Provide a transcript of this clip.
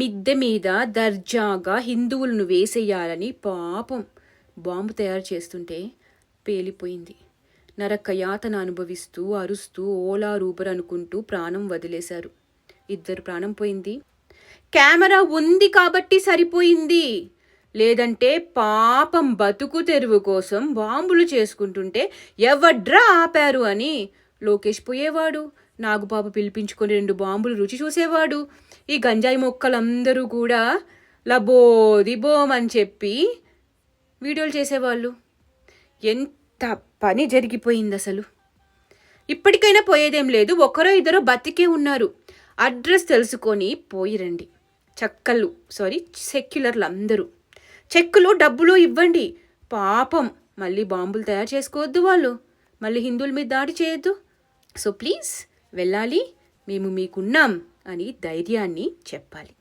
మిద్దె మీద దర్జాగా హిందువులను వేసేయాలని పాపం బాంబు తయారు చేస్తుంటే పేలిపోయింది. నరక యాతన అనుభవిస్తూ అరుస్తూ ఓలా రూబర్ అనుకుంటూ ప్రాణం వదిలేశారు. 2 ప్రాణం పోయింది. కెమెరా ఉంది కాబట్టి సరిపోయింది. లేదంటే పాపం బతుకు తెరువు కోసం బాంబులు చేసుకుంటుంటే ఎవడ్రా ఆపారు అని లోకేష్ పోయేవాడు. నాగుబాబు పిలిపించుకొని 2 బాంబులు రుచి చూసేవాడు. ఈ గంజాయి మొక్కలందరూ కూడా లబోదిబోం అని చెప్పి వీడియోలు చేసేవాళ్ళు. ఎంత పని జరిగిపోయింది అసలు. ఇప్పటికైనా పోయేదేం లేదు. ఒకరో ఇద్దరో బతికే ఉన్నారు. అడ్రస్ తెలుసుకొని పోయిరండి. సెక్యులర్లు అందరూ చెక్కులు డబ్బులు ఇవ్వండి. పాపం మళ్ళీ బాంబులు తయారు చేసుకోవద్దు, వాళ్ళు మళ్ళీ హిందువుల మీద దాడి చేయొద్దు. సో ప్లీజ్ వెళ్ళాలి, మేము మీకున్నాం అని ధైర్యాన్ని చెప్పాలి.